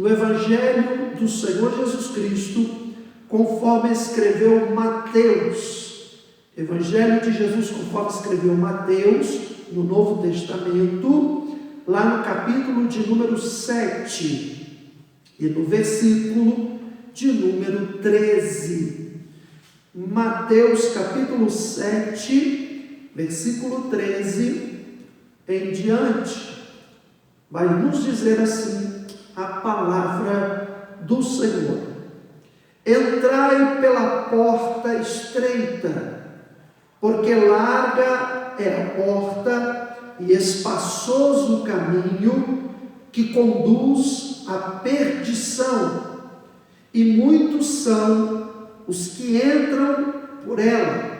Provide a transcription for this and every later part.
O Evangelho do Senhor Jesus Cristo, conforme escreveu Mateus. Evangelho de Jesus, conforme escreveu Mateus, no Novo Testamento, lá no capítulo de número 7 e no versículo de número 13. Mateus capítulo 7, versículo 13 em diante, vai nos dizer assim a palavra do Senhor: entrai pela porta estreita, porque larga é a porta e espaçoso o caminho que conduz à perdição, e muitos são os que entram por ela.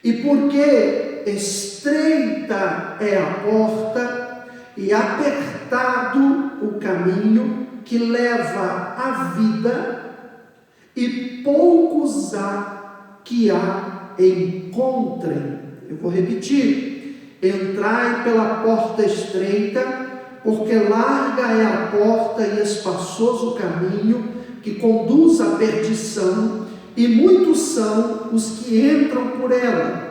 E porque estreita é a porta e apertado o caminho que leva à vida, e poucos há que a encontrem. Eu vou repetir: entrai pela porta estreita, porque larga é a porta e espaçoso o caminho que conduz à perdição, e muitos são os que entram por ela.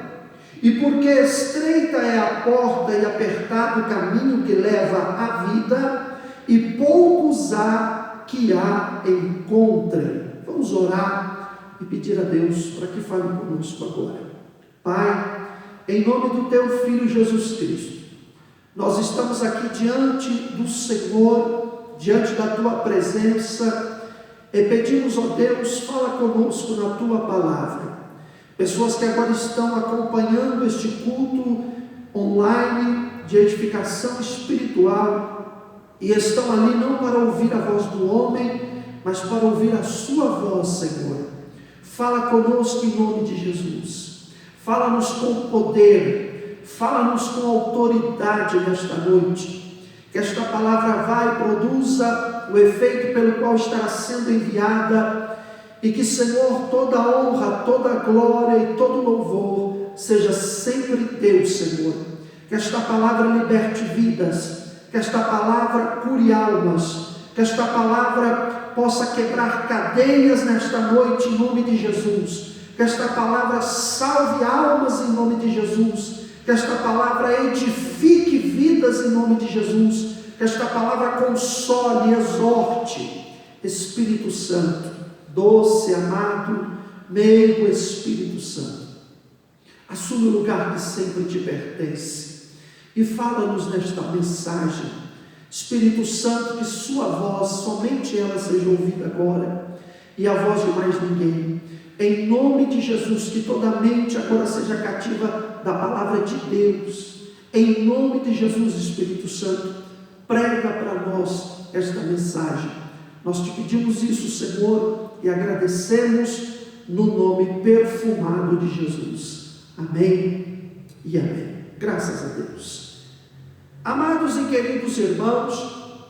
E porque estreita é a porta e apertado o caminho que leva à vida, e poucos há que a encontrem. Vamos orar e pedir a Deus para que fale conosco agora. Pai, em nome do Teu Filho Jesus Cristo, nós estamos aqui diante do Senhor, diante da Tua presença, e pedimos, ó Deus, fala conosco na Tua palavra. Pessoas que agora estão acompanhando este culto online de edificação espiritual e estão ali não para ouvir a voz do homem, mas para ouvir a Sua voz, Senhor. Fala conosco em nome de Jesus. Fala-nos com poder, fala-nos com autoridade nesta noite. Que esta palavra vá e produza o efeito pelo qual estará sendo enviada, e que, Senhor, toda a honra, toda a glória e todo o louvor seja sempre Teu, Senhor. Que esta palavra liberte vidas, que esta palavra cure almas, que esta palavra possa quebrar cadeias nesta noite em nome de Jesus, que esta palavra salve almas em nome de Jesus, que esta palavra edifique vidas em nome de Jesus, que esta palavra console e exorte. Espírito Santo, doce, amado, meigo Espírito Santo, assume o lugar que sempre te pertence e fala-nos nesta mensagem. Espírito Santo, que Sua voz, somente ela seja ouvida agora, e a voz de mais ninguém. Em nome de Jesus, que toda a mente agora seja cativa da palavra de Deus. Em nome de Jesus, Espírito Santo, prega para nós esta mensagem. Nós te pedimos isso, Senhor, e agradecemos no nome perfumado de Jesus. Amém e amém. Graças a Deus. Amados e queridos irmãos,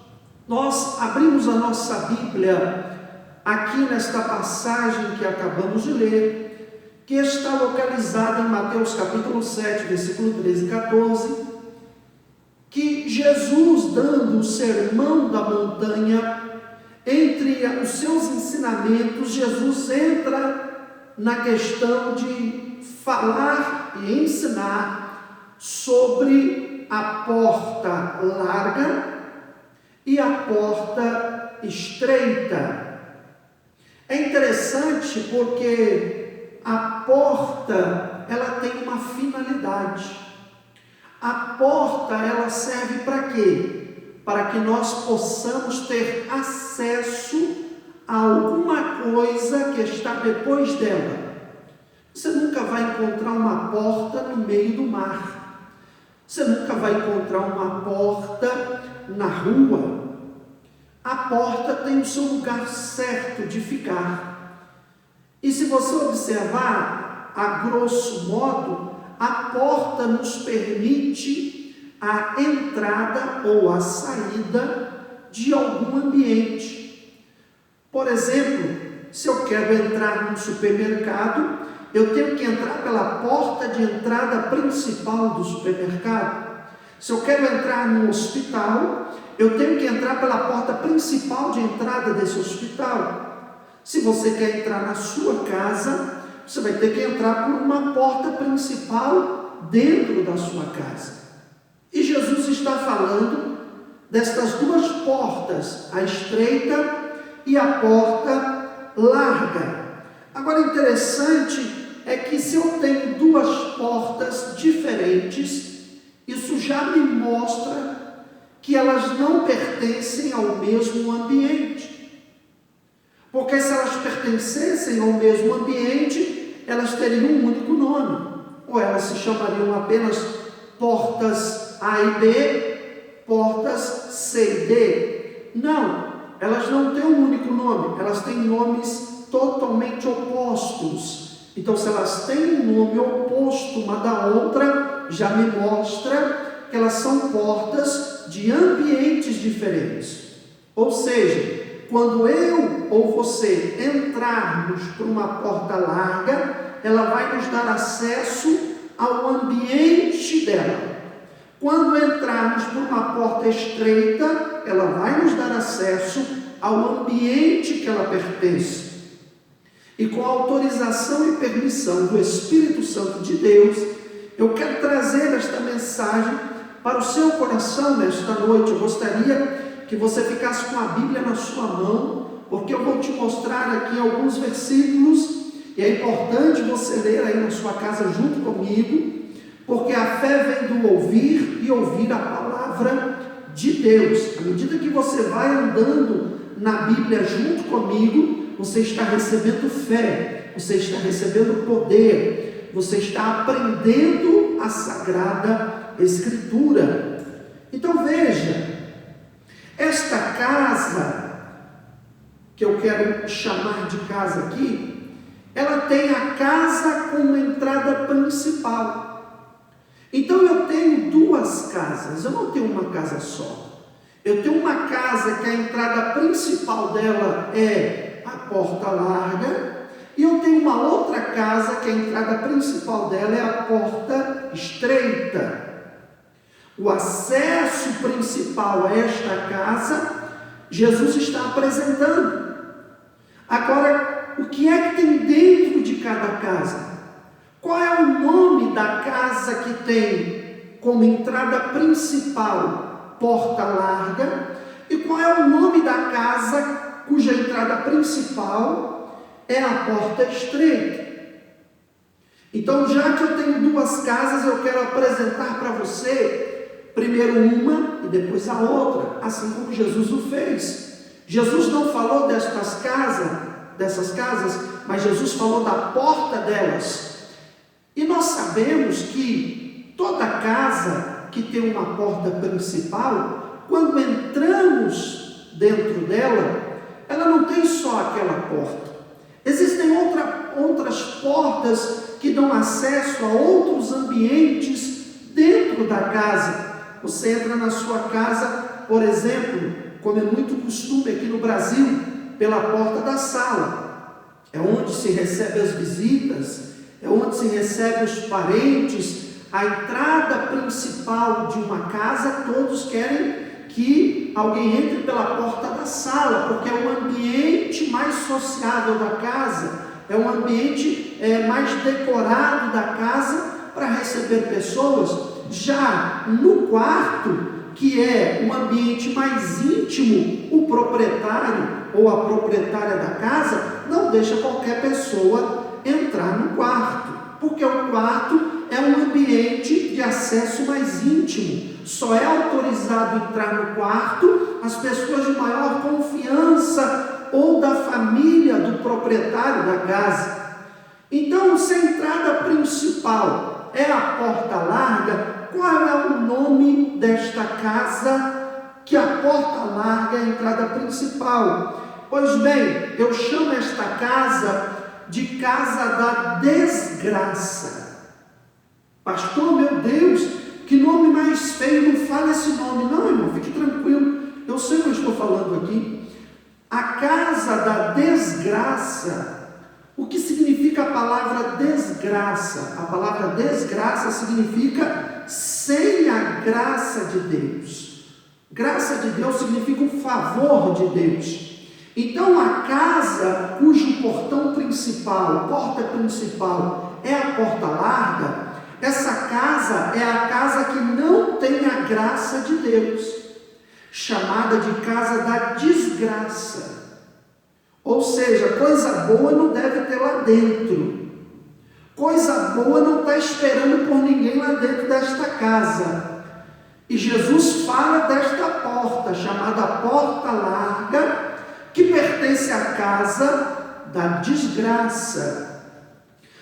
nós abrimos a nossa Bíblia aqui nesta passagem que acabamos de ler, que está localizada em Mateus capítulo 7, versículo 13 e 14, que Jesus, dando o sermão da montanha, entre os seus ensinamentos, Jesus entra na questão de falar e ensinar sobre a porta larga e a porta estreita. É interessante porque a porta, ela tem uma finalidade. A porta, ela serve para quê? Para que nós possamos ter acesso a alguma coisa que está depois dela. Você nunca vai encontrar uma porta no meio do mar. Você nunca vai encontrar uma porta na rua. A porta tem o seu lugar certo de ficar. E se você observar, a grosso modo, a porta nos permite a entrada ou a saída de algum ambiente. Por exemplo, se eu quero entrar num supermercado, eu tenho que entrar pela porta de entrada principal do supermercado. Se eu quero entrar num hospital, eu tenho que entrar pela porta principal de entrada desse hospital. Se você quer entrar na sua casa, você vai ter que entrar por uma porta principal dentro da sua casa. E Jesus está falando destas duas portas, a estreita e a porta larga. Agora, interessante é que se eu tenho duas portas diferentes, isso já me mostra que elas não pertencem ao mesmo ambiente. Porque se elas pertencessem ao mesmo ambiente, elas teriam um único nome. Ou elas se chamariam apenas portas A e B, portas C e D. Não, elas não têm um único nome, elas têm nomes totalmente opostos. Então, se elas têm um nome oposto uma da outra, já me mostra que elas são portas de ambientes diferentes. Ou seja, quando eu ou você entrarmos por uma porta larga, ela vai nos dar acesso ao ambiente dela. Quando entrarmos por uma porta estreita, ela vai nos dar acesso ao ambiente que ela pertence. E com a autorização e permissão do Espírito Santo de Deus, eu quero trazer esta mensagem para o seu coração nesta noite. Eu gostaria que você ficasse com a Bíblia na sua mão, porque eu vou te mostrar aqui alguns versículos, e é importante você ler aí na sua casa junto comigo, porque a fé vem do ouvir e ouvir a palavra de Deus. À medida que você vai andando na Bíblia junto comigo, você está recebendo fé, você está recebendo poder, você está aprendendo a Sagrada Escritura. Então veja, esta casa, que eu quero chamar de casa aqui, ela tem a casa como entrada principal. Então eu tenho duas casas, eu não tenho uma casa só. Eu tenho uma casa que a entrada principal dela é a porta larga, e eu tenho uma outra casa que a entrada principal dela é a porta estreita. O acesso principal a esta casa, Jesus está apresentando. Agora, o que é que tem dentro de cada casa? Qual é o nome da casa que tem como entrada principal porta larga? E qual é o nome da casa cuja entrada principal é a porta estreita? Então, já que eu tenho duas casas, eu quero apresentar para você primeiro uma e depois a outra, assim como Jesus o fez. Jesus não falou dessas casas, mas Jesus falou da porta delas. E nós sabemos que toda casa que tem uma porta principal, quando entramos dentro dela, ela não tem só aquela porta. Existem outras portas que dão acesso a outros ambientes dentro da casa. Você entra na sua casa, por exemplo, como é muito costume aqui no Brasil, pela porta da sala. É onde se recebe as visitas, é onde se recebe os parentes. A entrada principal de uma casa, todos querem que alguém entre pela porta da sala, porque é o ambiente mais sociável da casa, é o ambiente mais decorado da casa para receber pessoas. Já no quarto, que é um ambiente mais íntimo, o proprietário ou a proprietária da casa não deixa qualquer pessoa entrar no quarto, porque o quarto é um ambiente de acesso mais íntimo. Só é autorizado entrar no quarto as pessoas de maior confiança ou da família do proprietário da casa. Então, se a entrada principal é a porta larga, qual é o nome desta casa que a porta larga é a entrada principal? Pois bem, eu chamo esta casa de casa da desgraça. Pastor, meu Deus, que nome mais feio, não fale esse nome. Não, irmão, fique tranquilo, eu sei o que eu estou falando aqui. A casa da desgraça. O que significa a palavra desgraça? A palavra desgraça significa sem a graça de Deus. Graça de Deus significa um favor de Deus. Então a casa cujo portão principal, porta principal, é a porta larga, essa casa é a casa que não tem a graça de Deus, chamada de casa da desgraça. Ou seja, coisa boa não deve ter lá dentro. Coisa boa não está esperando por ninguém lá dentro desta casa. E Jesus fala desta porta, chamada porta larga, que pertence à casa da desgraça.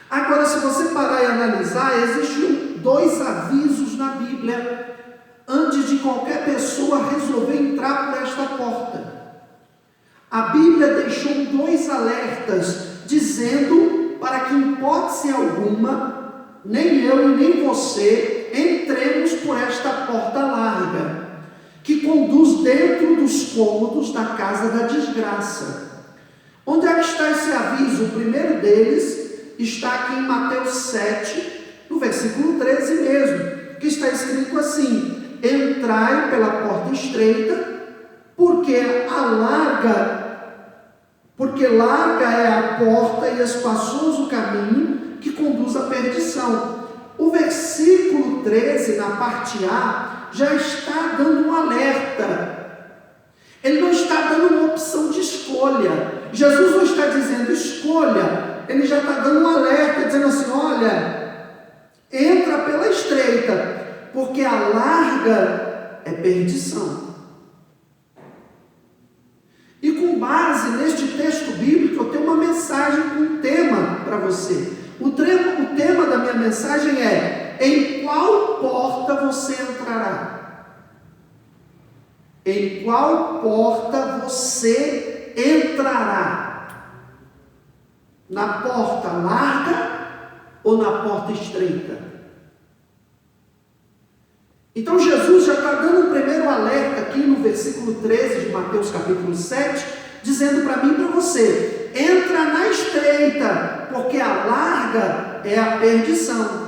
Agora, se você parar e analisar, existem 2 avisos na Bíblia antes de qualquer pessoa resolver entrar por esta porta. A Bíblia deixou 2 alertas, dizendo para que, em hipótese alguma, nem eu e nem você entremos por esta porta larga, que conduz dentro dos cômodos da casa da desgraça. Onde é que está esse aviso? O primeiro deles está aqui em Mateus 7, no versículo 13 mesmo, que está escrito assim: entrai pela porta estreita, porque larga é a porta e espaçoso o caminho que conduz à perdição. O versículo 13, na parte A, já está dando um alerta. Ele não está dando uma opção de escolha. Jesus não está dizendo escolha, ele já está dando um alerta, dizendo assim: olha, entra pela estreita, porque a larga é perdição. E com base neste texto bíblico, eu tenho uma mensagem com um tema para você. O tema da minha mensagem é: em qual porta você entrará? Em qual porta você entrará? Na porta larga ou na porta estreita? Então Jesus já está dando um primeiro alerta aqui no versículo 13 de Mateus capítulo 7, dizendo para mim e para você: entra na estreita, porque a larga é a perdição.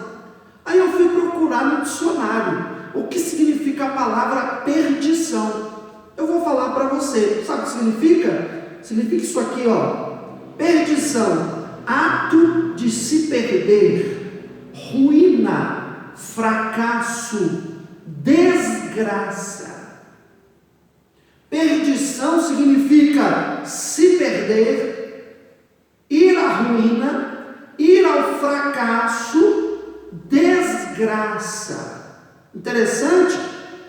Aí eu fui procurar no dicionário o que significa a palavra perdição. Eu vou falar para você. Sabe o que significa? Significa isso aqui, ó: perdição, ato de se perder, ruína, fracasso, desgraça. Perdição significa se perder, ir à ruína, ir ao fracasso, desgraça. Interessante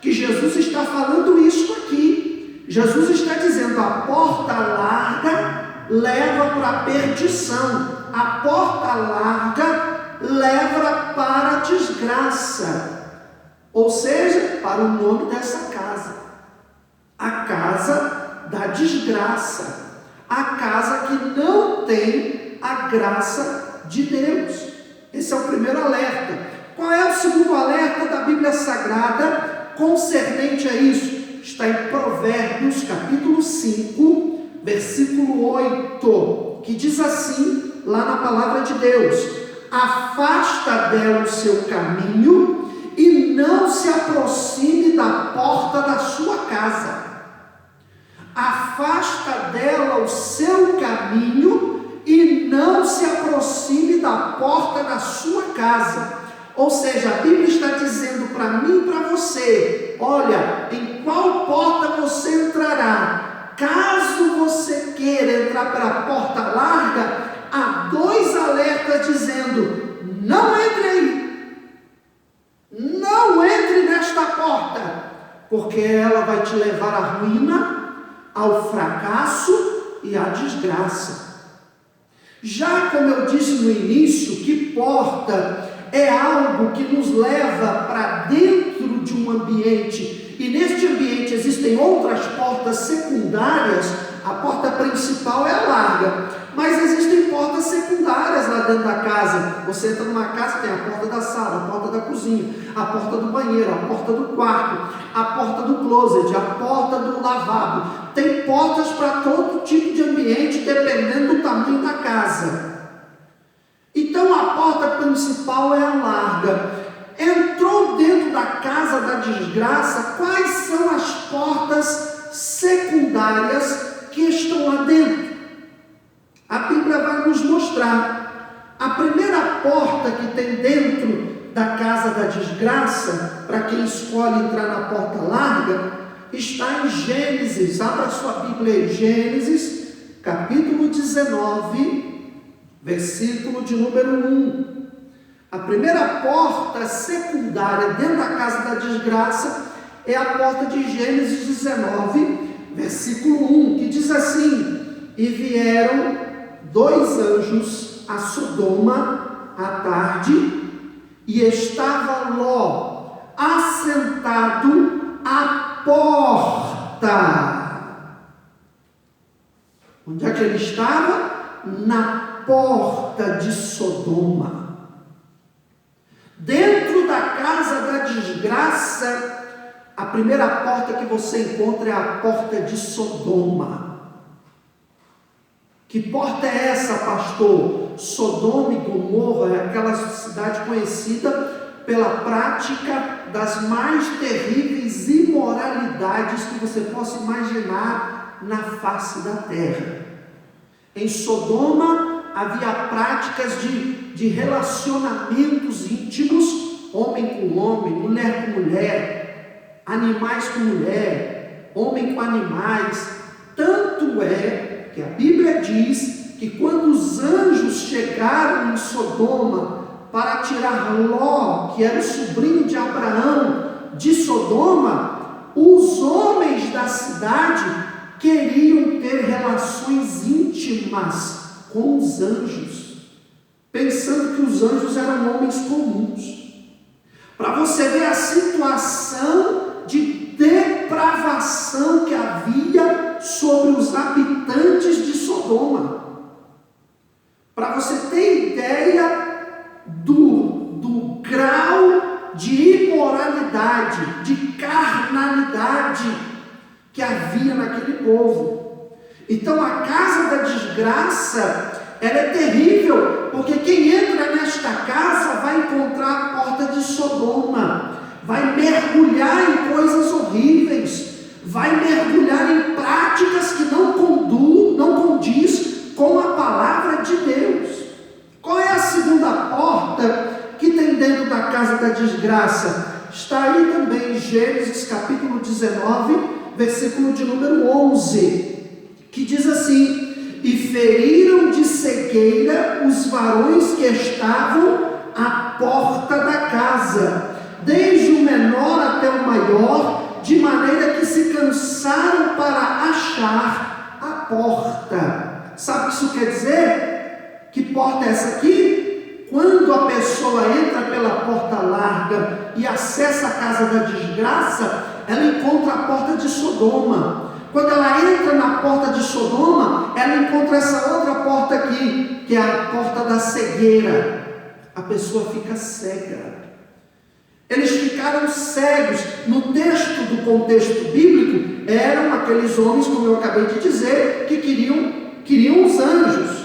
que Jesus está falando isso aqui. Jesus está dizendo: a porta larga leva para a perdição, a porta larga leva para a desgraça. Ou seja, para o nome dessa casa, a casa da desgraça, a casa que não tem a graça de Deus. Esse é o primeiro alerta. Qual é o segundo alerta da Bíblia Sagrada concernente a isso? Está em Provérbios capítulo 5, versículo 8, que diz assim, lá na palavra de Deus: afasta dela o seu caminho e não se aproxime da porta da sua casa. Afasta dela o seu caminho e não se aproxime da porta da sua casa. Ou seja, a Bíblia está dizendo para mim e para você: olha, em qual porta você entrará? Caso você queira entrar pela porta larga, há 2 alertas dizendo: não entre aí. Não entre nesta porta, porque ela vai te levar à ruína, ao fracasso e à desgraça. Já como eu disse no início, que porta é algo que nos leva para dentro de um ambiente, e neste ambiente existem outras portas secundárias. A porta principal é a larga, mas existem portas secundárias lá dentro da casa. Você entra numa casa, tem a porta da sala, a porta da cozinha, a porta do banheiro, a porta do quarto, a porta do closet, a porta do lavabo. Tem portas para todo tipo de ambiente, dependendo do tamanho da casa. Então a porta principal é a larga. Entrou dentro dentro da casa da desgraça, quais são as portas secundárias que estão lá dentro? A Bíblia vai nos mostrar. A primeira porta que tem dentro da casa da desgraça, para quem escolhe entrar na porta larga, está em Gênesis. Abra sua Bíblia em Gênesis, capítulo 19, versículo de número 1. A primeira porta secundária dentro da casa da desgraça é a porta de Gênesis 19, versículo 1, que diz assim: e vieram 2 anjos a Sodoma à tarde, e estava Ló assentado à porta. Onde é que ele estava? Na porta de Sodoma. Dentro da casa da desgraça, a primeira porta que você encontra é a porta de Sodoma. Que porta é essa, pastor? Sodoma e Gomorra é aquela cidade conhecida pela prática das mais terríveis imoralidades que você possa imaginar na face da terra. Em Sodoma havia práticas de relacionamentos íntimos, homem com homem, mulher com mulher, animais com mulher, homem com animais. Tanto é que a Bíblia diz que quando os anjos chegaram em Sodoma para tirar Ló, que era o sobrinho de Abraão, de Sodoma, os homens da cidade queriam ter relações íntimas com os anjos, pensando que os anjos eram homens comuns. Para você ver a situação de depravação que havia sobre os habitantes de Sodoma. Para você ter ideia do grau de imoralidade, de carnalidade que havia naquele povo. Então a casa da desgraça, ela é terrível, porque quem entra nesta casa vai encontrar a porta de Sodoma, vai mergulhar em coisas horríveis, vai mergulhar em práticas que não condiz com a palavra de Deus. Qual é a segunda porta que tem dentro da casa da desgraça? Está aí também em Gênesis capítulo 19, versículo de número 11, que diz assim: e feriram de cegueira os varões que estavam à porta da casa, desde o menor até o maior, de maneira que se cansaram para achar a porta. Sabe o que isso quer dizer? Que porta é essa aqui? Quando a pessoa entra pela porta larga e acessa a casa da desgraça, ela encontra a porta de Sodoma. Quando ela entra na porta de Sodoma, ela encontra essa outra porta aqui, que é a porta da cegueira. A pessoa fica cega. Eles ficaram cegos. No contexto bíblico, eram aqueles homens, como eu acabei de dizer, que queriam os anjos.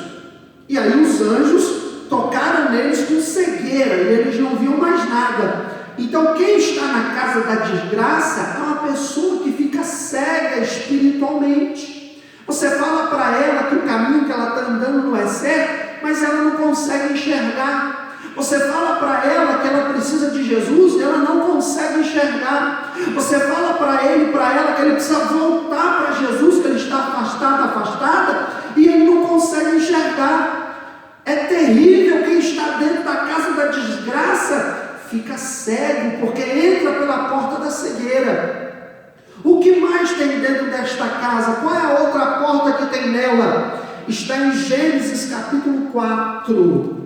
E aí os anjos tocaram neles com cegueira, e eles não viam mais nada. Então quem está na casa da desgraça é uma pessoa que fica cega espiritualmente. Você fala para ela que o caminho que ela está andando não é certo, mas ela não consegue enxergar. Você fala para ela que ela precisa de Jesus e ela não consegue enxergar. Você fala para ele, para ela, que ele precisa voltar para Jesus, que ele está afastada, e ele não consegue enxergar. É terrível. Quem está dentro da casa da desgraça fica cego, porque entra pela porta da cegueira. O que mais tem dentro desta casa? Qual é a outra porta que tem nela? Está em Gênesis capítulo 4.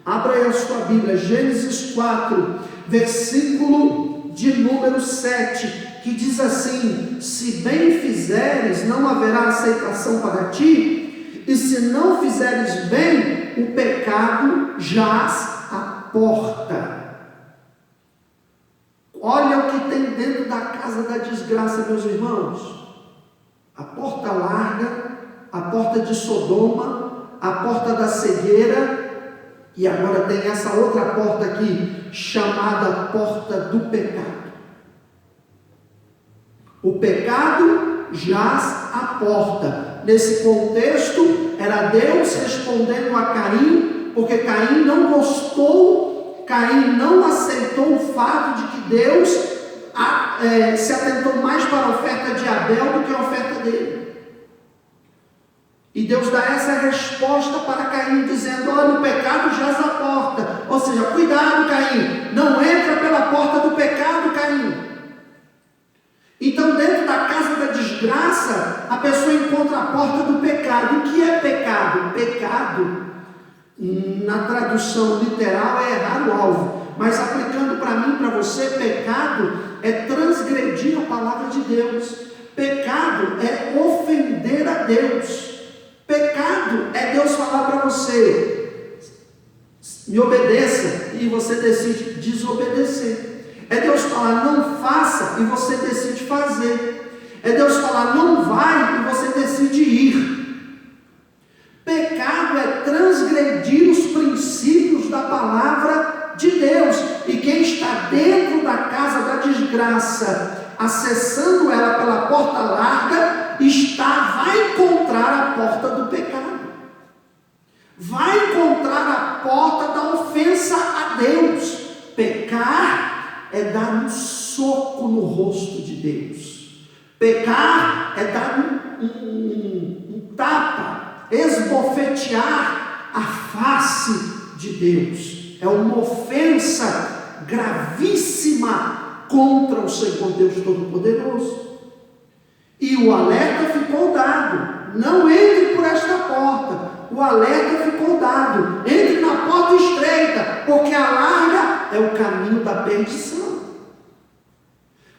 Abra aí a sua Bíblia, Gênesis 4, versículo de número 7, que diz assim: se bem fizeres, não haverá aceitação para ti, e se não fizeres bem, o pecado jaz à porta. Olha o que tem dentro da casa da desgraça, meus irmãos. A porta larga, a porta de Sodoma, a porta da cegueira, E agora tem essa outra porta aqui, chamada porta do pecado. O pecado jaz à porta. Nesse contexto, era Deus respondendo a Caim, porque Caim não gostou, Caim não aceitou o fato de que Deus se atentou mais para a oferta de Abel do que a oferta dele. E Deus dá essa resposta para Caim, dizendo: olha, o pecado jaz à porta. Ou seja, cuidado, Caim, não entra pela porta do pecado, Caim. Então, dentro da casa da desgraça, a pessoa encontra a porta do pecado. O que é pecado? Pecado, na tradução literal, é errar o alvo. Mas aplicando para mim, para você, pecado é transgredir a palavra de Deus. Pecado é ofender a Deus. Pecado é Deus falar para você: me obedeça, e você decide desobedecer. É Deus falar: não faça, e você decide fazer. É Deus falar: não vai, e você decide ir. Pecado é transgredir os princípios da palavra de Deus. E quem está dentro da casa da desgraça, acessando ela pela porta larga, vai encontrar a porta do pecado. Vai encontrar a porta da ofensa a Deus. Pecar é dar um soco no rosto de Deus. Pecar é dar um tapa, esbofetear a face de Deus. É uma ofensa gravíssima contra o Senhor Deus Todo-Poderoso. E o alerta ficou dado: não entre por esta porta. O alerta ficou dado: entre na porta estreita, porque a larga é o caminho da perdição.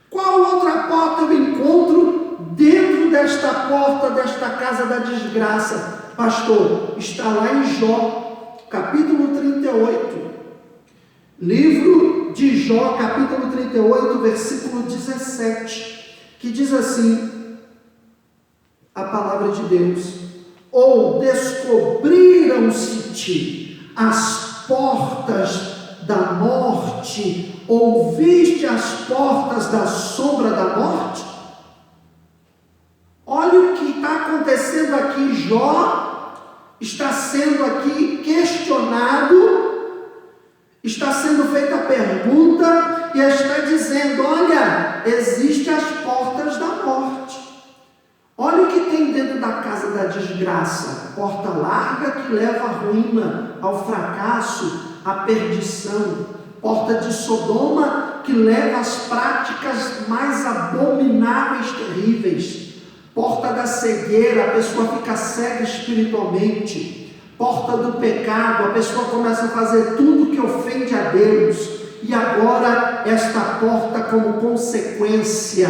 Qual outra porta eu encontro dentro desta porta, desta casa da desgraça? Pastor, está lá em Jó, capítulo 38. Livro de Jó, capítulo 38, versículo 17, que diz assim a palavra de Deus: ou descobriram-se-te as portas da morte, ouviste as portas da sombra da morte? Olha o que está acontecendo aqui. Jó está sendo aqui questionado, está sendo feita a pergunta, e está dizendo: olha, existem as portas da morte. Olha o que tem dentro da casa da desgraça: porta larga que leva à ruína, ao fracasso, à perdição. Porta de Sodoma que leva às práticas mais abomináveis, terríveis. Porta da cegueira, a pessoa fica cega espiritualmente. Porta do pecado, a pessoa começa a fazer tudo que ofende a Deus. E agora esta porta, como consequência,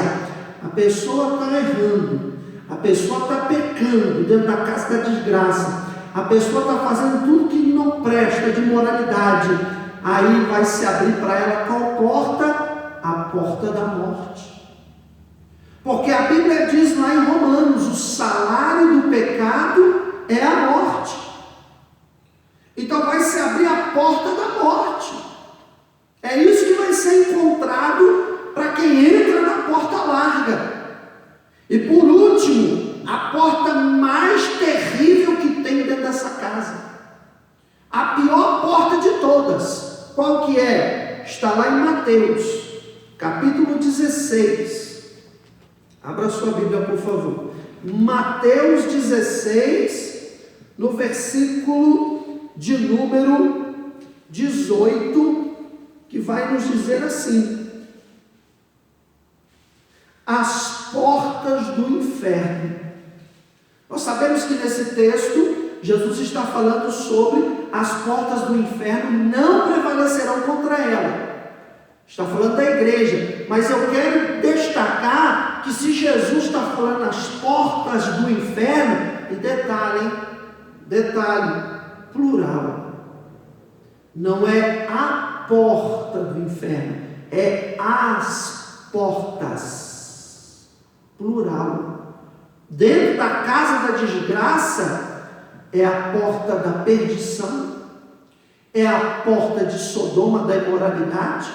a pessoa está errando, a pessoa está pecando dentro da casa da desgraça, a pessoa está fazendo tudo que não presta de moralidade. Aí vai se abrir para ela qual porta? A porta da morte. Porque a Bíblia diz lá em Romanos: o salário do pecado é a morte. Então vai se abrir a porta da morte. É isso que vai ser encontrado para quem entra na porta larga. E por último, a porta mais terrível que tem dentro dessa casa, a pior porta de todas, qual que é? Está lá em Mateus, capítulo 16. Abra sua Bíblia, por favor. Mateus 16, no versículo de número 18, que vai nos dizer assim: as portas do inferno. Nós sabemos que nesse texto Jesus está falando sobre as portas do inferno não prevalecerão contra ela. Está falando da igreja, mas eu quero destacar que se Jesus está falando as portas do inferno, e detalhe, plural, não é a porta do inferno, é as portas, plural. Dentro da casa da desgraça é a porta da perdição, É a porta de Sodoma da imoralidade?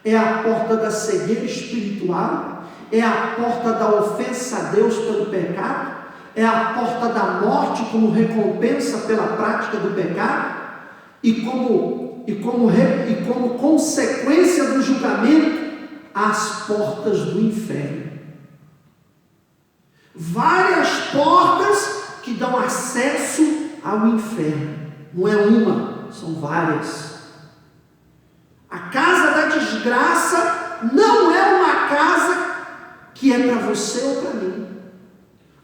É a porta da cegueira espiritual? É a porta da ofensa a Deus pelo pecado? É a porta da morte como recompensa pela prática do pecado? E como consequência do julgamento, as portas do inferno. Várias portas que dão acesso ao inferno. Não é uma, são várias. A casa da desgraça não é uma casa que é para você ou para mim.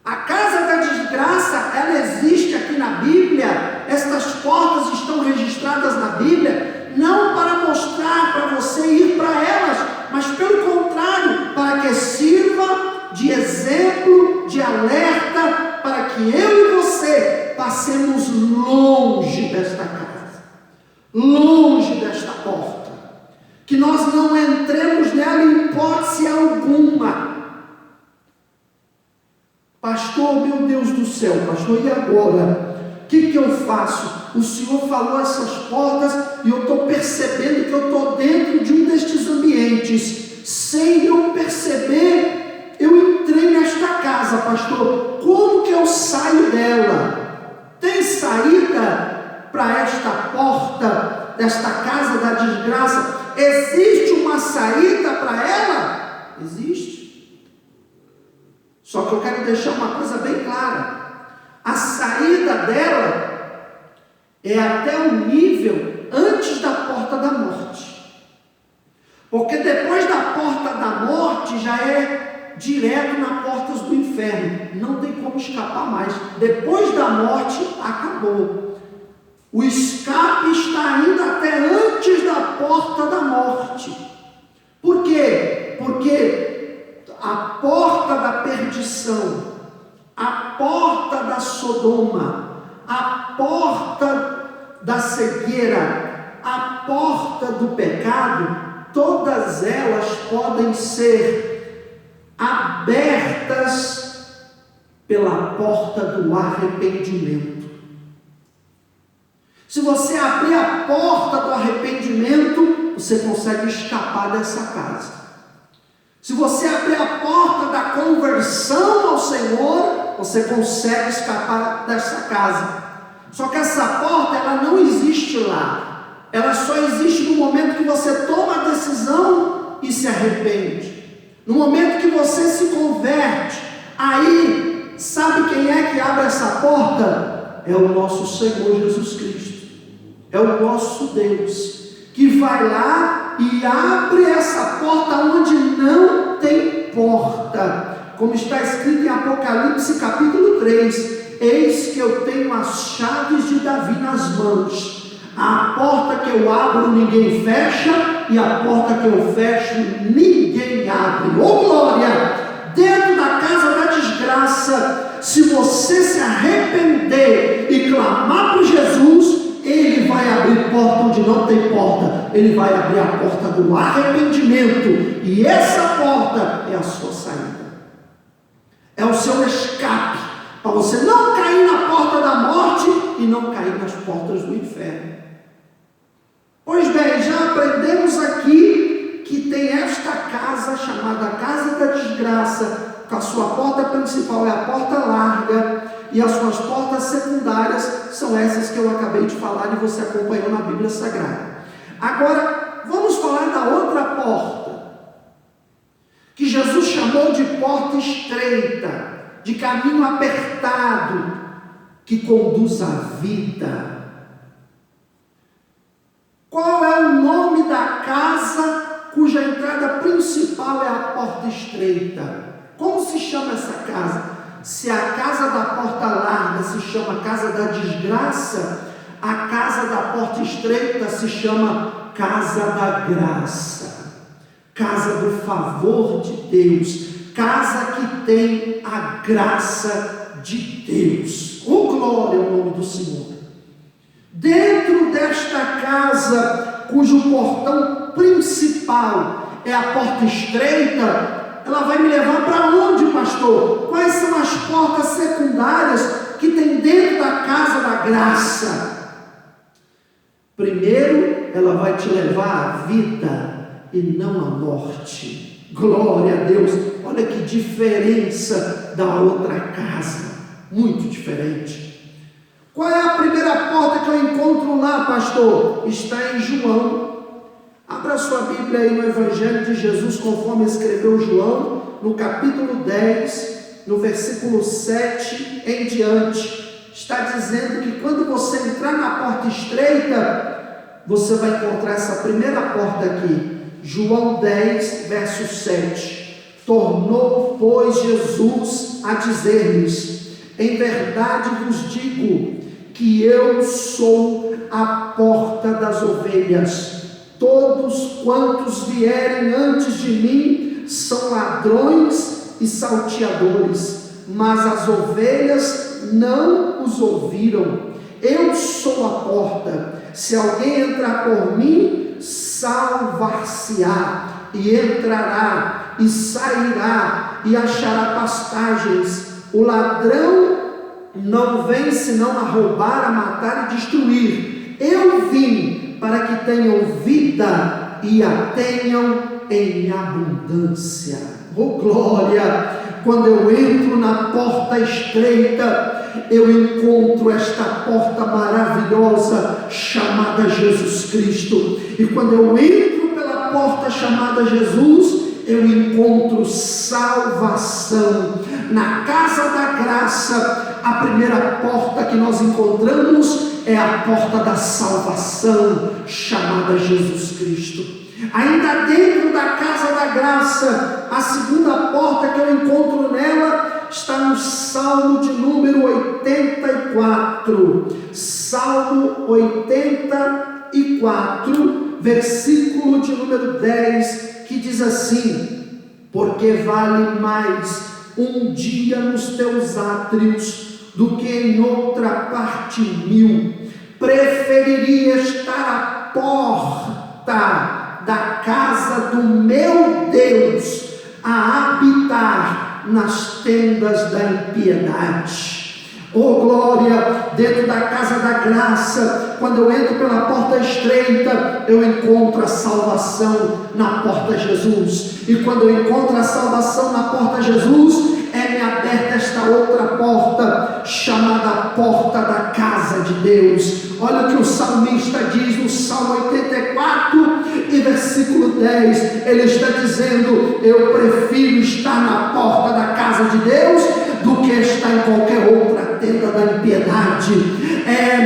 A casa da desgraça, ela existe aqui na Bíblia. Estas portas estão registradas na Bíblia, não para mostrar para você ir para elas, mas pelo contrário, para que sirva de exemplo, de alerta, para que eu e você passemos longe desta casa, longe desta porta, que nós não entremos nela em hipótese alguma. Pastor, meu Deus do céu, pastor, e agora? O que eu faço? O Senhor falou essas portas e eu estou percebendo que eu estou dentro de um destes ambientes. Sem eu perceber, eu entrei nesta casa, pastor. Como que eu saio dela? Tem saída para esta porta, desta casa da desgraça? Existe uma saída para ela? Existe. Só que eu quero deixar uma coisa bem clara. A saída dela é até o nível antes da porta da morte. Porque depois da porta da morte já é direto na porta do inferno. Não tem como escapar mais. Depois da morte, acabou. O escape está ainda até antes da porta da morte. Por quê? Porque a porta da perdição, a porta da Sodoma, a porta da cegueira, a porta do pecado, todas elas podem ser abertas pela porta do arrependimento. Se você abrir a porta do arrependimento, você consegue escapar dessa casa. Se você abrir a porta da conversão ao Senhor, você consegue escapar dessa casa. Só que essa porta, ela não existe lá. Ela só existe no momento que você toma a decisão e se arrepende. No momento que você se converte. Aí, sabe quem é que abre essa porta? É o nosso Senhor Jesus Cristo. É o nosso Deus, que vai lá e abre essa porta onde não tem porta, como está escrito em Apocalipse capítulo 3, eis que eu tenho as chaves de Davi nas mãos, a porta que eu abro ninguém fecha, e a porta que eu fecho ninguém abre. Oh glória! Dentro da casa da desgraça, se você se arrepender e clamar por Jesus, Ele vai abrir porta onde não tem porta. Ele vai abrir a porta do arrependimento. E essa porta é a sua saída. É o seu escape. Para você não cair na porta da morte e não cair nas portas do inferno. Pois bem, já aprendemos aqui que tem esta casa chamada Casa da Desgraça. Que a sua porta principal é a porta larga. E as suas portas secundárias são essas que eu acabei de falar e você acompanhou na Bíblia Sagrada. Agora, vamos falar da outra porta, que Jesus chamou de porta estreita, de caminho apertado, que conduz à vida. Qual é o nome da casa cuja entrada principal é a porta estreita? Como se chama essa casa? Se a casa da porta larga se chama casa da desgraça, a casa da porta estreita se chama casa da graça, casa do favor de Deus, casa que tem a graça de Deus. Oh glória ao nome do Senhor. Dentro desta casa, cujo portão principal é a porta estreita, ela vai me levar para onde, pastor? Quais são as portas secundárias que tem dentro da casa da graça? Primeiro, ela vai te levar à vida e não à morte. Glória a Deus. Olha que diferença da outra casa. Muito diferente. Qual é a primeira porta que eu encontro lá, pastor? Está em João. Abra sua Bíblia aí no Evangelho de Jesus, conforme escreveu João, no capítulo 10, no versículo 7 em diante. Está dizendo que quando você entrar na porta estreita, você vai encontrar essa primeira porta aqui. João 10, verso 7. Tornou, pois, Jesus a dizer-lhes: em verdade vos digo que eu sou a porta das ovelhas. Todos quantos vierem antes de mim são ladrões e salteadores, mas as ovelhas não os ouviram. Eu sou a porta. Se alguém entrar por mim, salvar-se-á, e entrará e sairá e achará pastagens. O ladrão não vem senão a roubar, a matar e destruir. Eu vim para que tenham vida e a tenham em abundância. Oh glória! Quando eu entro na porta estreita, eu encontro esta porta maravilhosa chamada Jesus Cristo. E quando eu entro pela porta chamada Jesus, eu encontro salvação. Na casa da graça, a primeira porta que nós encontramos é a porta da salvação, chamada Jesus Cristo. Ainda dentro da casa da graça, a segunda porta que eu encontro nela está no Salmo de número 84. Salmo 84, versículo de número 10, que diz assim: porque vale mais um dia nos teus átrios do que em outra parte 1000. Preferiria estar à porta da casa do meu Deus a habitar nas tendas da impiedade. Oh glória! Dentro da casa da graça, quando eu entro pela porta estreita, eu encontro a salvação na porta Jesus. E quando eu encontro a salvação na porta Jesus, é-me aberta esta outra porta, chamada porta da casa de Deus. Olha o que o salmista diz no Salmo 84 e versículo 10. Ele está dizendo: eu prefiro estar na porta da casa de Deus do que estar em qualquer outra tenda da impiedade.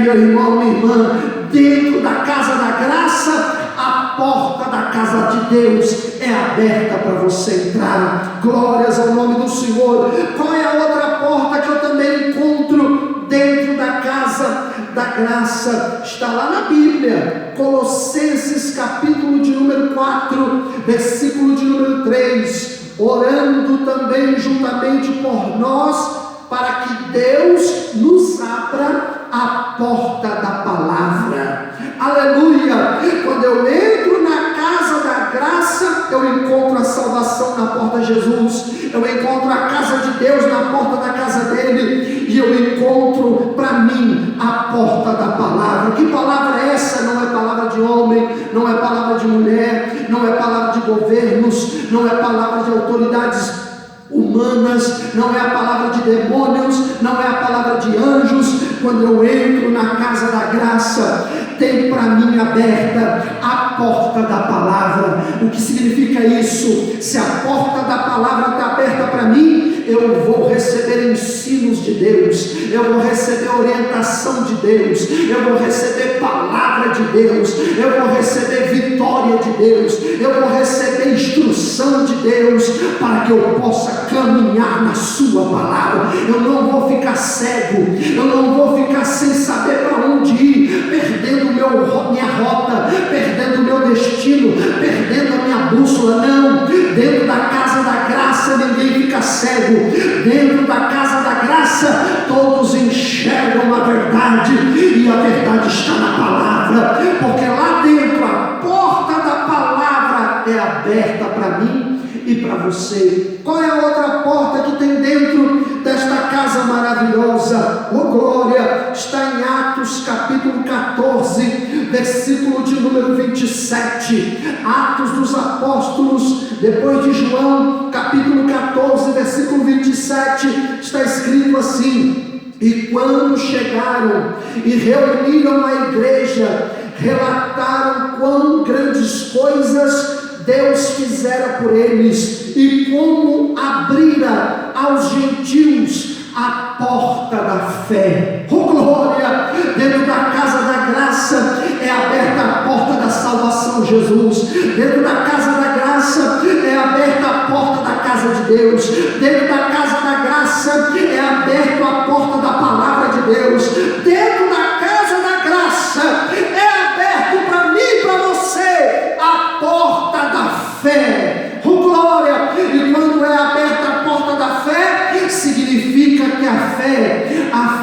Meu irmão, minha irmã, dentro da casa da graça, a porta da casa de Deus é aberta para você entrar. Glórias ao nome do Senhor. Qual é a outra porta que eu também encontro dentro da casa da graça? Está lá na Bíblia, Colossenses capítulo de número 4, versículo de número 3. Orando também juntamente por nós, para que Deus nos abra a porta da palavra. Aleluia! Quando eu entro na casa da graça, eu encontro a salvação na porta de Jesus, eu encontro a casa de Deus na porta da casa dele, e eu encontro para mim a porta da palavra. Que palavra é essa? Não é palavra de homem, não é palavra de mulher, não é palavra de governos, não é palavra de autoridades humanas, não é a palavra de demônios, não é a palavra de anjos. Quando eu entro na casa da graça, tem para mim aberta a porta da palavra. O que significa isso? Se a porta da palavra está aberta para mim, eu vou receber ensinos de Deus, eu vou receber orientação de Deus, eu vou receber palavra de Deus, eu vou receber vitória de Deus, eu vou receber instrução de Deus, para que eu possa caminhar na sua palavra. Eu não vou ficar cego, eu não vou ficar sem saber para onde ir, perdendo minha rota, perdendo meu destino, perdendo a minha bússola. Não, dentro da casa da graça ninguém fica cego. Dentro da casa da graça todos enxergam a verdade, e a verdade está na palavra, porque lá dentro a porta da palavra é aberta para mim e para você. Qual é a outra porta que tem dentro desta casa maravilhosa, oh glória, está em Atos capítulo 14, versículo de número 27. Atos dos Apóstolos, depois de João, capítulo 14, versículo 27, está escrito assim: e quando chegaram e reuniram a igreja, relataram quão grandes coisas Deus fizera por eles e como abrira aos gentios a porta da fé. Oh glória! Dentro da casa da graça é aberta a porta da salvação, Jesus. Dentro da casa da graça é aberta a porta da casa de Deus. Dentro da casa da graça é aberta a porta da palavra de Deus. Dentro da casa da graça é aberto para mim e para você a porta da fé. Oh glória! E quando é aberta a porta da fé, significa que a fé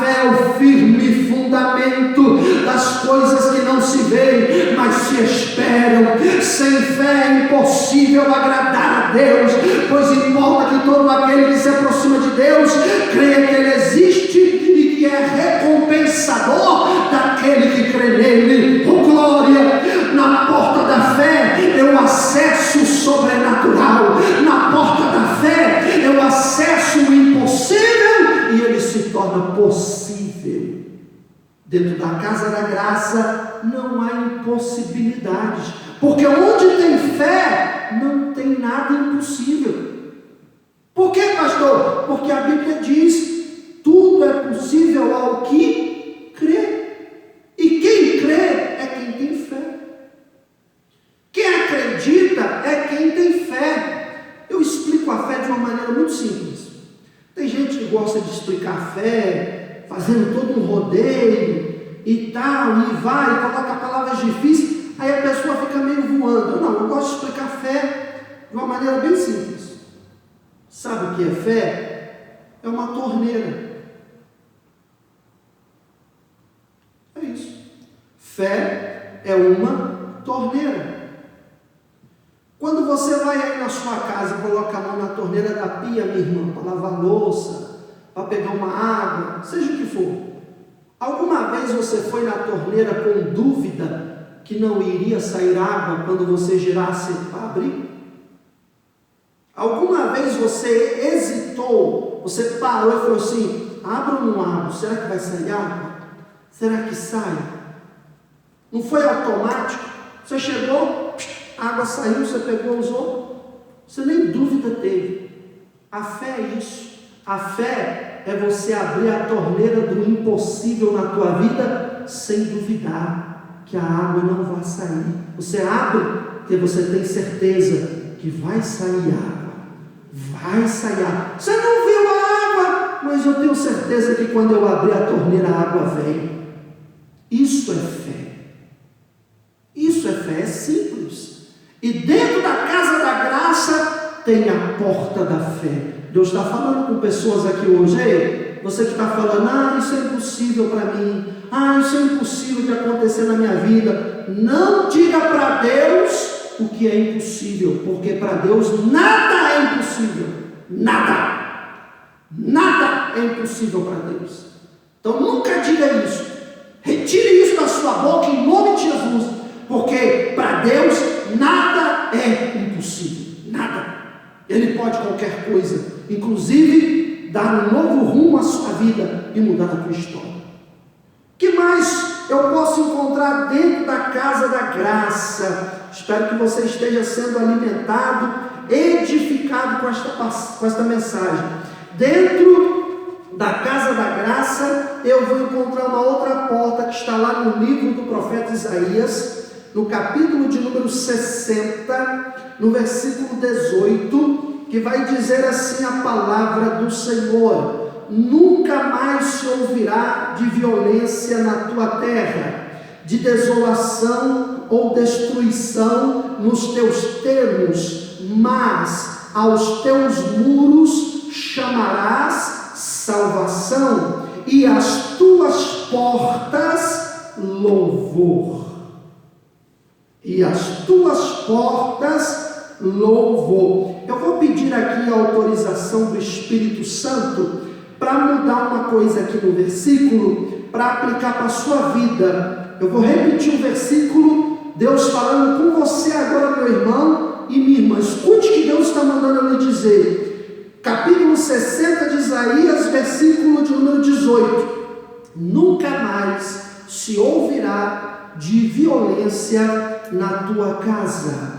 é o firme fundamento das coisas que não se veem, mas se esperam. Sem fé é impossível agradar a Deus, pois importa que todo aquele que se aproxima de Deus creia que Ele existe e que é recompensador daquele que crê nele. Oh glória! Na porta da fé eu acesso o sobrenatural. Na porta da fé eu acesso o impossível e ele se torna possível. Dentro da casa da graça não há impossibilidades, porque onde tem fé não tem nada impossível. Por quê, pastor? Porque a Bíblia diz: tudo é possível ao que crê. E quem crê é quem tem fé. Quem acredita é quem tem fé. Eu explico a fé de uma maneira muito simples. Tem gente que gosta de explicar a fé, fazendo todo um rodeio e tal, e vai, e coloca palavras difíceis, aí a pessoa fica meio voando. Não, eu gosto de explicar a fé de uma maneira bem simples. Sabe o que é fé? É uma torneira. É isso. Fé é uma torneira. Quando você vai aí na sua casa e coloca a mão na torneira da pia, minha irmã, para lavar louça, para pegar uma água, seja o que for, alguma vez você foi na torneira com dúvida que não iria sair água quando você girasse para abrir? Alguma vez você hesitou, você parou e falou assim: abro ou não abro? Será que vai sair água? Será que sai? Não foi automático? Você chegou, a água saiu, você pegou, usou, você nem dúvida teve. A fé é isso. A fé é você abrir a torneira do impossível na tua vida sem duvidar que a água não vai sair. Você abre porque você tem certeza que vai sair água. Vai sair água. Você não viu a água, mas eu tenho certeza que quando eu abrir a torneira a água vem. Isso é fé. Isso é fé, é simples. E dentro da casa da graça tem a porta da fé. Deus está falando com pessoas aqui hoje. Ei, você que está falando: isso é impossível para mim, isso é impossível de acontecer na minha vida. Não diga para Deus o que é impossível, porque para Deus nada é impossível. Nada é impossível para Deus. Então nunca diga isso. Retire isso da sua boca em nome de Jesus, porque para Deus nada é impossível. Nada. Ele pode qualquer coisa, inclusive dar um novo rumo à sua vida e mudar a tua história. O que mais eu posso encontrar dentro da casa da graça? Espero que você esteja sendo alimentado, edificado com esta mensagem. Dentro da casa da graça, eu vou encontrar uma outra porta que está lá no livro do profeta Isaías, no capítulo de número 60, no versículo 18, que vai dizer assim a palavra do Senhor: nunca mais se ouvirá de violência na tua terra, de desolação ou destruição nos teus termos, mas aos teus muros chamarás salvação, e as tuas portas louvor. E as tuas portas louvor. Eu vou pedir aqui a autorização do Espírito Santo para mudar uma coisa aqui no versículo, para aplicar para a sua vida. Eu vou repetir o versículo, Deus falando com você agora, meu irmão e minha irmã. Escute o que Deus está mandando eu lhe dizer. Capítulo 60 de Isaías, versículo de número 18. Nunca mais se ouvirá de violência na tua casa,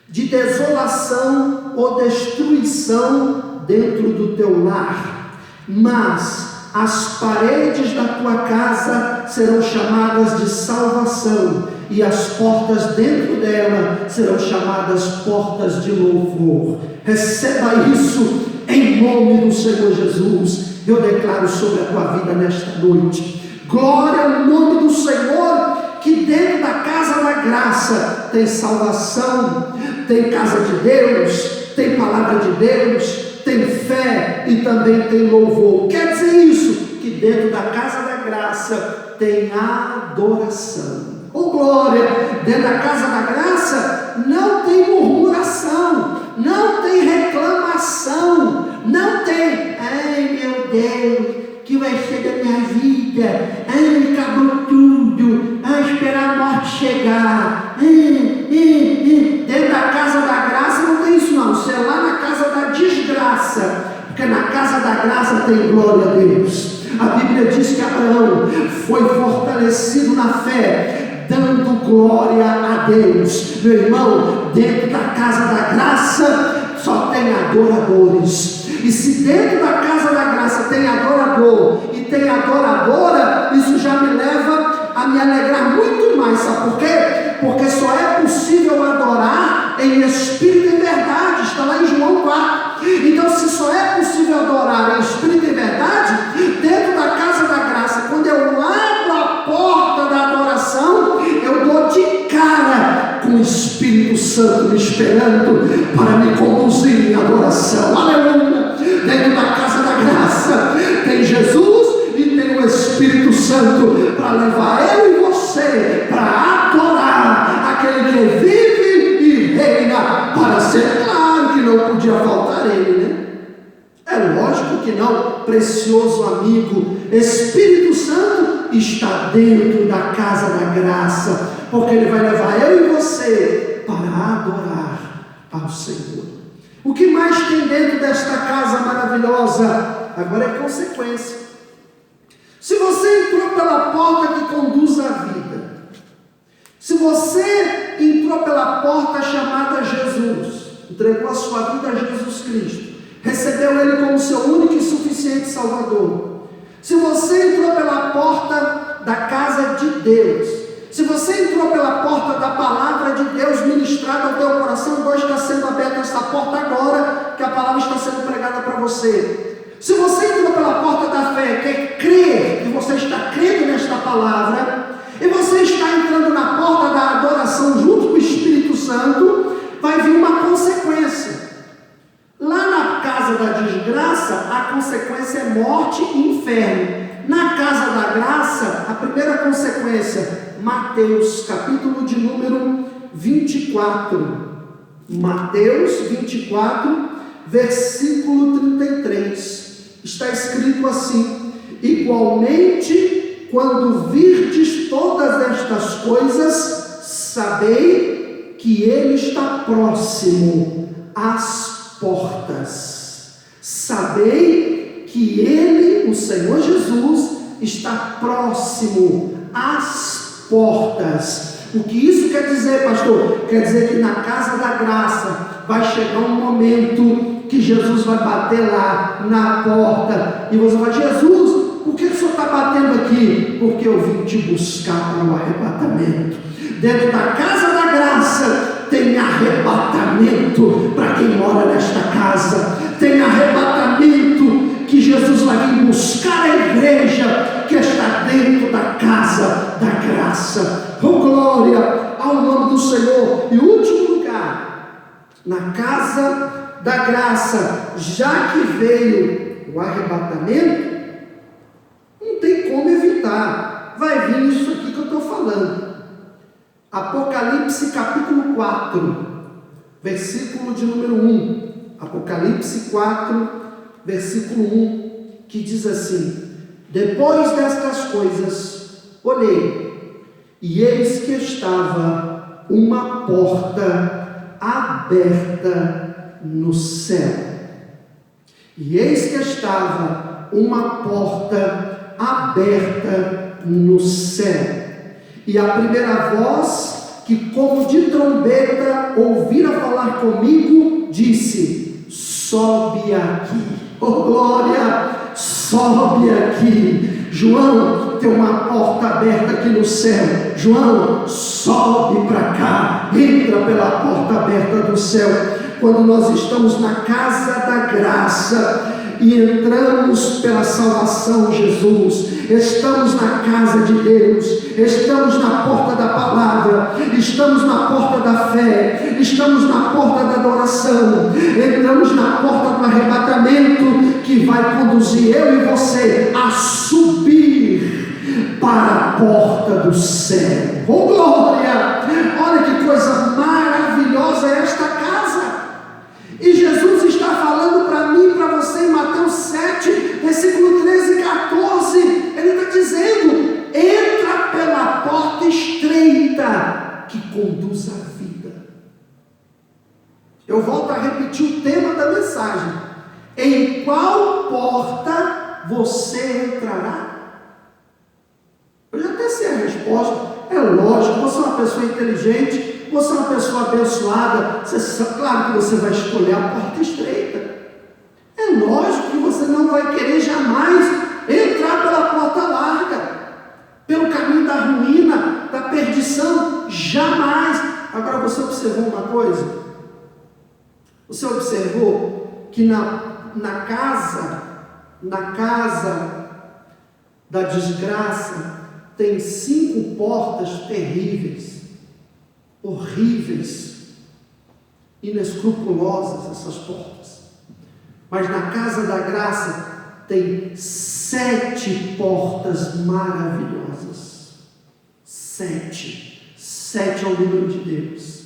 de desolação ou destruição dentro do teu lar, mas as paredes da tua casa serão chamadas de salvação, e as portas dentro dela serão chamadas portas de louvor. Receba isso em nome do Senhor Jesus. Eu declaro sobre a tua vida nesta noite, glória ao nome do Senhor, que dentro da casa da graça tem salvação, tem casa de Deus, tem palavra de Deus, tem fé e também tem louvor. Quer dizer isso? Que dentro da casa da graça tem adoração. Oh glória! Dentro da casa da graça não tem murmuração, não tem reclamação, não tem, ai meu Deus, que vai ser da minha vida, ai acabou tudo, ai esperar a morte chegar, Dentro da casa da graça não tem isso não, você é lá na casa da desgraça, porque na casa da graça tem glória a Deus. A Bíblia diz que Abraão foi fortalecido na fé, dando glória a Deus. Meu irmão, dentro da casa da graça só tem adoradores. E se dentro da casa da graça tem adorador e tem adoradora, isso já me leva a me alegrar muito mais. Sabe por quê? Porque só é possível adorar em espírito e verdade. Está lá em João 4. Então, se só é possível adorar em espírito e verdade, dentro da casa da graça, quando eu abro a porta da adoração, eu dou de cara com o Espírito Santo me esperando para me conduzir em adoração. Aleluia! Dentro da casa da graça tem Jesus e tem o Espírito Santo para levar eu e você para adorar aquele que vive e reina para ser. Claro que não podia faltar ele, né? É lógico que não, precioso amigo. Espírito Santo está dentro da casa da graça, porque ele vai levar eu e você para adorar ao Senhor. O que mais tem dentro desta casa maravilhosa? Agora é consequência. Se você entrou pela porta que conduz à vida, se você entrou pela porta chamada Jesus, entregou a sua vida a Jesus Cristo, recebeu Ele como seu único e suficiente Salvador, se você entrou pela porta da casa de Deus, se você entrou pela porta da palavra de Deus ministrada ao teu coração, hoje está sendo aberta essa porta agora, que a palavra está sendo pregada para você. Se você entrou pela porta da fé, que é crer que você está crendo nesta palavra, e você está entrando na porta da adoração junto com o Espírito Santo, vai vir uma consequência. Lá na casa da desgraça, a consequência é morte e inferno. Na casa da graça, a primeira consequência, Mateus, capítulo de número 24. Mateus 24, versículo 33. Está escrito assim: igualmente, quando virdes todas estas coisas, sabei que Ele está próximo às portas. Sabei que Ele, o Senhor Jesus, está próximo às portas. O que isso quer dizer, pastor? Quer dizer que na casa da graça vai chegar um momento que Jesus vai bater lá na porta e você vai: Jesus, por que o Senhor está batendo aqui? Porque eu vim te buscar para o arrebatamento. Dentro da casa da graça tem arrebatamento para quem mora nesta casa, tem arrebatamento que Jesus vai vir buscar a igreja que está dentro da casa da graça. Oh glória ao nome do Senhor. E último lugar, na casa da graça, já que veio o arrebatamento, não tem como evitar, vai vir isso aqui que eu estou falando. Apocalipse capítulo 4, versículo de número 1. Apocalipse 4, versículo 1, que diz assim: depois destas coisas, olhei, e eis que estava uma porta aberta no céu. E eis que estava uma porta aberta no céu. E a primeira voz, que como de trombeta ouvira falar comigo, disse: sobe aqui. Oh glória, sobe aqui. João, tem uma porta aberta aqui no céu. João, sobe para cá, entra pela porta aberta do céu. Quando nós estamos na casa da graça e entramos pela salvação de Jesus, estamos na casa de Deus, estamos na porta da palavra, estamos na porta da fé, estamos na porta da adoração, entramos na porta do arrebatamento, que vai conduzir eu e você a subir para a porta do céu. Oh glória! Olha que coisa maravilhosa é esta casa. E Jesus está falando para mim e para você em Mateus 7, versículo 13 e 14. Ele está dizendo: entra pela porta estreita que conduz à vida. Eu volto a repetir o tema da mensagem: em qual porta você entrará? Eu já até sei a resposta. É lógico, você é uma pessoa inteligente, você é uma pessoa abençoada, claro que você vai escolher a porta estreita. É lógico que você não vai querer jamais entrar pela porta larga, pelo caminho da ruína, da perdição, jamais. Agora, você observou uma coisa? Você observou que na casa da desgraça tem 5 portas terríveis, horríveis, inescrupulosas essas portas. Mas na casa da graça tem 7 portas maravilhosas. 7 é o número de Deus.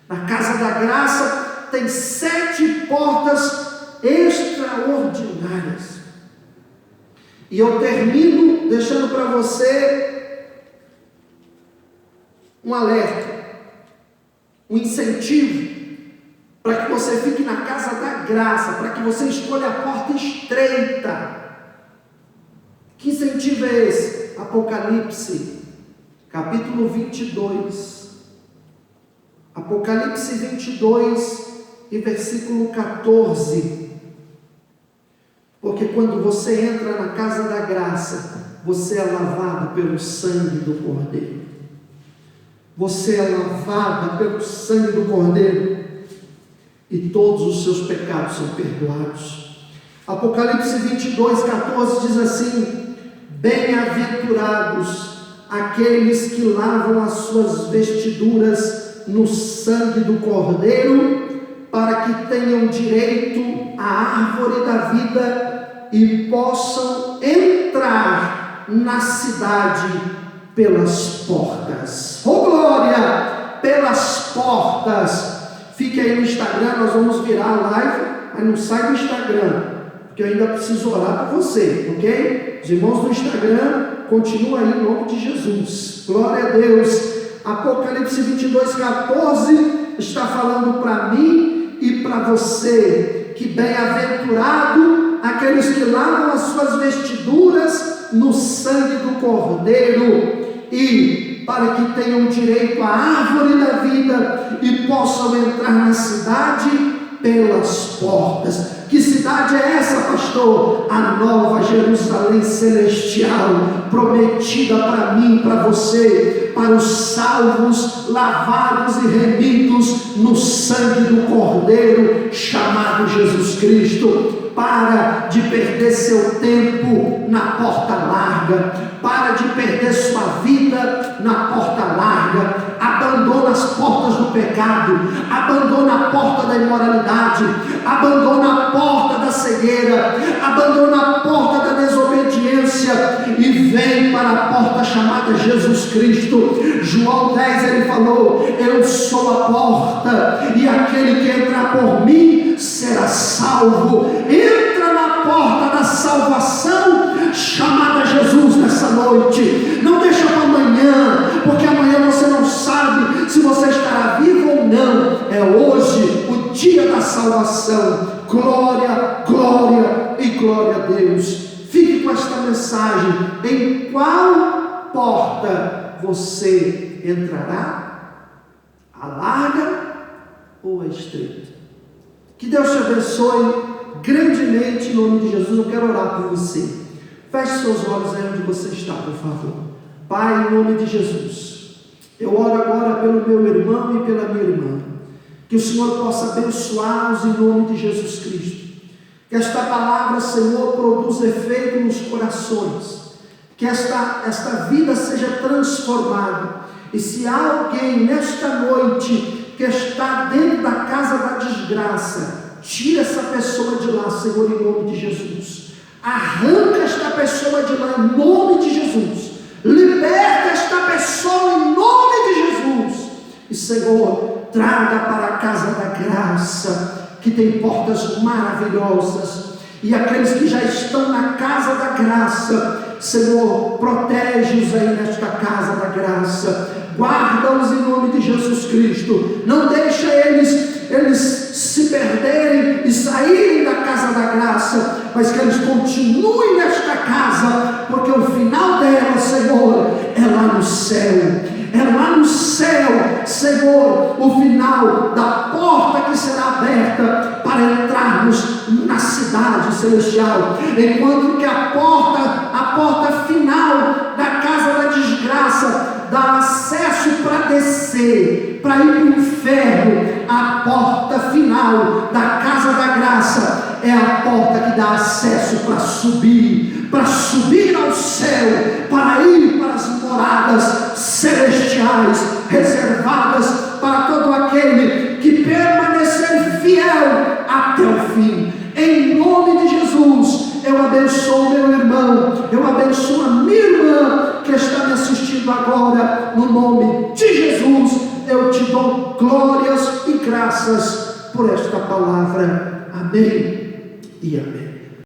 Na casa da graça tem 7 portas extraordinárias. E eu termino deixando para você um alerta, um incentivo, para que você fique na casa da graça, para que você escolha a porta estreita. Que incentivo é esse? Apocalipse, capítulo 22. Apocalipse 22 e versículo 14. Porque quando você entra na casa da graça, você é lavado pelo sangue do Cordeiro. Você é lavada pelo sangue do Cordeiro, e todos os seus pecados são perdoados. Apocalipse 22, 14 diz assim: bem-aventurados aqueles que lavam as suas vestiduras no sangue do Cordeiro, para que tenham direito à árvore da vida e possam entrar na cidade pelas portas. Oh glória! Pelas portas. Fique aí no Instagram, nós vamos virar a live, mas não sai do Instagram, porque eu ainda preciso orar por você, ok? Os irmãos do Instagram, continua aí em nome de Jesus. Glória a Deus. Apocalipse 22, 14 está falando para mim e para você que bem-aventurado aqueles que lavam as suas vestiduras no sangue do Cordeiro, e para que tenham direito à árvore da vida e possam entrar na cidade pelas portas. Que cidade é essa, pastor? A nova Jerusalém celestial, prometida para mim, para você, para os salvos, lavados e remidos no sangue do Cordeiro, chamado Jesus Cristo. Para de perder seu tempo na porta larga, para de perder sua vida na porta larga. Abandona as portas do pecado, abandona a porta da imoralidade, abandona a porta da cegueira, abandona a porta da desobediência e vem para a porta chamada Jesus Cristo. João 10, ele falou: eu sou a porta, e aquele que entrar por mim será salvo. Entra na porta da salvação chamada Jesus nessa noite. Não deixa para amanhã, porque amanhã você não sabe se você estará vivo ou não. É hoje o dia da salvação. Glória, glória e glória a Deus. Fique com esta mensagem. Em qual porta você entrará? A larga ou a estreita? Que Deus te abençoe grandemente em nome de Jesus. Eu quero orar por você. Feche seus olhos aí onde você está, por favor. Pai, em nome de Jesus, eu oro agora pelo meu irmão e pela minha irmã. Que o Senhor possa abençoá-los em nome de Jesus Cristo. Que esta palavra, Senhor, produza efeito nos corações. Que esta vida seja transformada. E se há alguém nesta noite que está dentro da casa da desgraça, tira essa pessoa de lá, Senhor, em nome de Jesus. Arranca esta pessoa de lá, em nome de Jesus. Liberta esta pessoa, em nome de Jesus. E, Senhor, traga para a casa da graça, que tem portas maravilhosas. E aqueles que já estão na casa da graça, Senhor, protege-os aí nesta casa da graça. Guarda-os em nome de Jesus Cristo. Não deixa eles se perderem e saírem da casa da graça, mas que eles continuem nesta casa, porque o final dela, Senhor, é lá no céu. É lá no céu, Senhor, o final da porta que será aberta para entrarmos na cidade celestial. Enquanto que a porta final da casa da desgraça dá acesso para descer, para ir para o inferno. A porta final da casa da graça é a porta que dá acesso para subir ao céu, para ir para as moradas celestiais, reservadas para todo aquele que permanecer fiel até o fim. Em nome de Jesus, eu abençoo meu irmão, eu abençoo a minha irmã que está me assistindo agora. No nome de Jesus, eu te dou glórias e graças por esta palavra. Amém e amém.